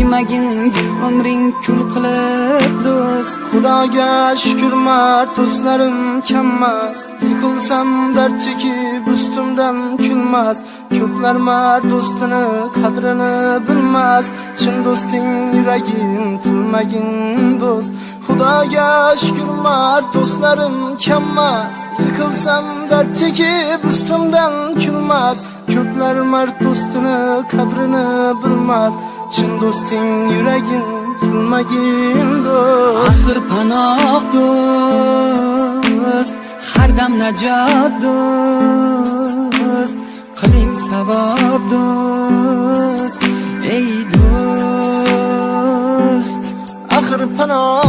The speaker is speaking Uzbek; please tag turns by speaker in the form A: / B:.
A: Qo'ymagin umring kul qilib do'st.
B: Xudoga shukr, mard do'stlarim kammas. Yiqilsam dard chekib ustimdan kulmas. Ko'plar mard do'stini qadrini bilmas. Chin do'sting yuragin tilmagin do'st. Xudoga shukr, mard do'stlarim kammas. Yiqilsam dard chekib ustimdan kulmas. Ko'plar mard do'stini qadrini bilmas. Chin do'sting yuragin tilmagin do'st.
A: Axir panoh do'st, har dam najot do'st. Qiling savob do'st, ey do'st.
B: Axir panoh